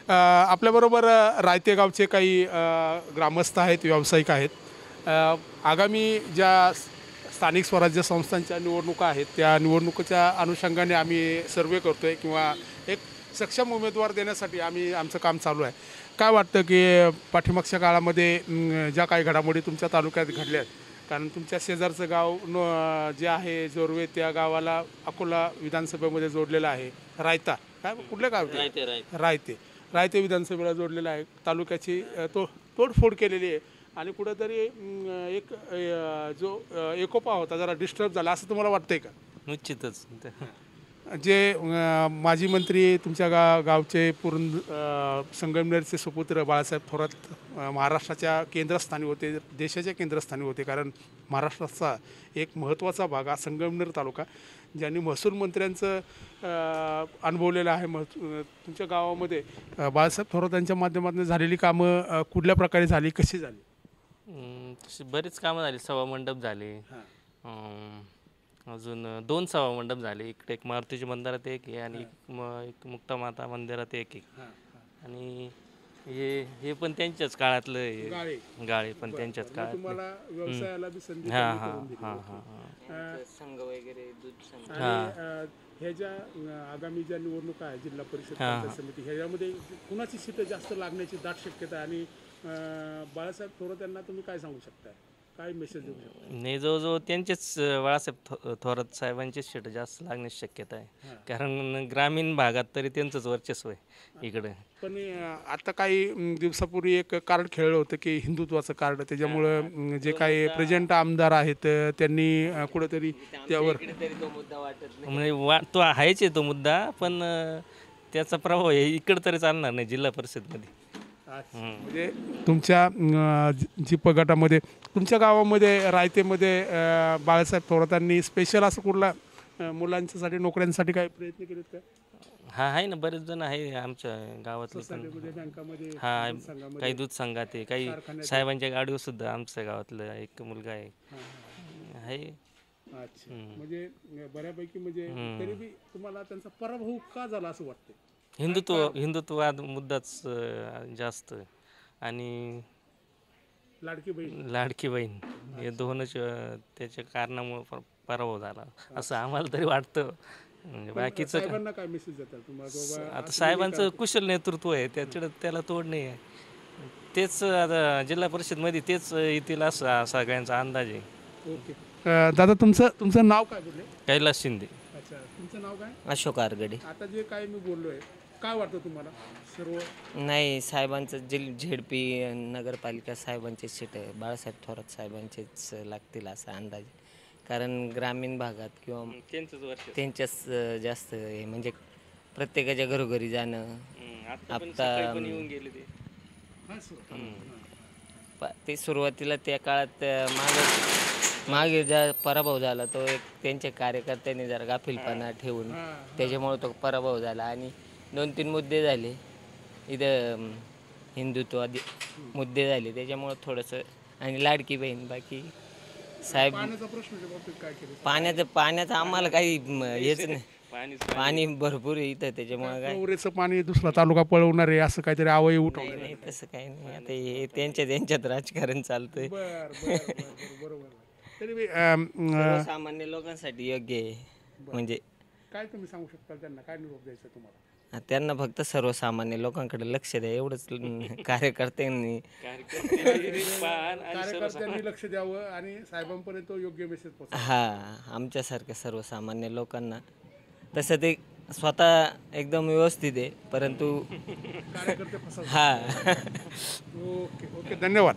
आपल्याबरोबर रायते गावचे काही ग्रामस्थ आहेत, व्यावसायिक आहेत. आगामी ज्या स्थानिक स्वराज्य संस्थांच्या निवडणुका आहेत, त्या निवडणुकीच्या अनुषंगाने आम्ही सर्वे करतो आहे किंवा एक सक्षम उमेदवार देण्यासाठी आमचं काम चालू आहे. काय वाटतं की पाठीमागच्या काळामध्ये ज्या काही घडामोडी तुमच्या तालुक्यात घडल्या आहेत, कारण तुमच्या शेजारचं गाव जे आहे जोरवे, त्या गावाला अकोला विधानसभेमध्ये जोडलेलं आहे. रायता काय कुठल्या गाव रायते विधानसभेला जोडलेलं आहे. तालुक्याची तोडफोड केलेली आहे आणि कुठंतरी एक जो एकोपा होता जरा डिस्टर्ब झाला असं तुम्हाला वाटतंय का? निश्चितच. जे माजी मंत्री तुमच्या गावचे संगमनेरचे सुपुत्र बाळासाहेब थोरात महाराष्ट्राच्या केंद्रस्थानी होते, देशाच्या केंद्रस्थानी होते. कारण महाराष्ट्राचा एक महत्त्वाचा भाग हा संगमनेर तालुका, ज्यांनी महसूल मंत्र्यांचं अनुभवलेलं आहे. तुमच्या गावामध्ये बाळासाहेब थोरात यांच्या माध्यमातून झालेली कामं कुठल्या प्रकारे झाली, कशी झाली? तशी बरीच कामं झाली. सभामंडप झाले, अजून 2 सभामंडप झाले. इकडे एक मारुतीच्या मंदिरात एक आहे आणि एक मुक्तामाता मंदिरात एक आहे. आणि हे पण त्यांच्याच काळातलं आहे. गाळे पण त्यांच्याच काळात. तुम्हाला व्यवसायाला बी संधी संघ वगैरे दूध संघ. ह्या ज्या आगामी ज्या निवडणुका आहे, जिल्हा परिषद पंचायत समिती, ह्याच्यामध्ये कुणाची सीटं जास्त लागण्याची दाट शक्यता आहे आणि बाळासाहेब थोरात यांना तुम्ही काय सांगू शकता, काय मेसेज देऊ शकता? नाही, जवळजवळ त्यांचेच बाळासाहेब थोरात साहेबांचीच सीट जास्त लागण्याची शक्यता आहे. कारण ग्रामीण भागात तरी त्यांचंच वर्चस्व आहे इकडे. पण आता काही दिवसापूर्वी एक कार्ड खेळलं होतं की हिंदुत्वाचं कार्ड, त्याच्यामुळं जे काही प्रेझेंट आमदार आहेत त्यांनी कुठेतरी त्यावर म्हणजे तो आहेच आहे तो मुद्दा, पण त्याचा प्रभाव हे इकडं तरी चालणार नाही जिल्हा परिषदमध्ये. म्हणजे तुमच्या गटामध्ये तुमच्या गावामध्ये रायतेमध्ये बाळासाहेब थोरातांनी स्पेशल असं कुठला मुलांच्यासाठी नोकऱ्यांसाठी काही प्रयत्न केलेत का? आहे ना, बरेच जण आहे आमच्या गावातले पण. काही दूध संघात आहे, काही साहेबांच्या गाडीवर सुद्धा आमच्या गावातलं एक मुलगा आहे. अच्छा, म्हणजे बऱ्यापैकी म्हणजे तरी बी तुम्हाला त्यांचा पराभव का झाला असं वाटतं? हिंदुत्ववाद मुद्दाच जास्त आणि लाडकी बहीण हे दोनच त्याच्या कारणामुळे पराभव झाला असं आम्हाला तरी वाटतं. म्हणजे बाकीचं काय मेसेज देतात आता साहेबांचं कुशल नेतृत्व आहे, त्याला तोड नाही आहे. तेच आता जिल्हा परिषदमध्ये तेच येतील असा सगळ्यांचा अंदाज आहे. ओके दादा, तुमचं नाव काय बोलले? कैलास शिंदे. अच्छा, तुमचं नाव काय? अशोक आरगडे. आता जे काय मी बोललोय, काय वाटतं तुम्हाला सर्व? नाही, साहेबांचं झेडपी नगरपालिका साहेबांची सीट आहे, बाळासाहेब थोरात साहेबांचेच लागतील असा अंदाज. कारण ग्रामीण भागात किंवा त्यांच्याच जास्त आहे, म्हणजे प्रत्येकाच्या घरोघरी जाणं. आता ते सुरुवातीला त्या काळात मागे ज्या पराभव झाला तो एक त्यांच्या कार्यकर्त्यांनी जरा गाफीलपणा ठेवून त्याच्यामुळे तो पराभव झाला. आणि 2-3 मुद्दे झाले इथं, हिंदुत्वादी मुद्दे झाले त्याच्यामुळं थोडंसं. आणि लाडकी बहीण, बाकी साहेब पाण्याचं आम्हाला काही हेच नाही. पाणी भरपूर आहे इथं, त्याच्यामुळे काय पाणी दुसरा तालुका पळवणार आहे असं काहीतरी आवय उठवणार नाही, तसं काही नाही. आता हे त्यांच्यात राजकारण चालतंय. सामान्य लोकांसाठी योग्य आहे. म्हणजे काय तुम्ही सांगू शकता त्यांना, काय निरोप द्यायचा तुम्हाला? त्यांना फक्त सर्वसामान्य लोकांकडे लक्ष द्या एवढंच. कार्यकर्त्यांनी लक्ष द्यावं आणि साहेबांपर्यंत योग्य मेसेज पोहोचवा. हां, आमच्यासारख्या सर्वसामान्य लोकांना. तसं ते स्वतः एकदम व्यवस्थित आहे, परंतु कार्यकर्ते हां. ओके, धन्यवाद.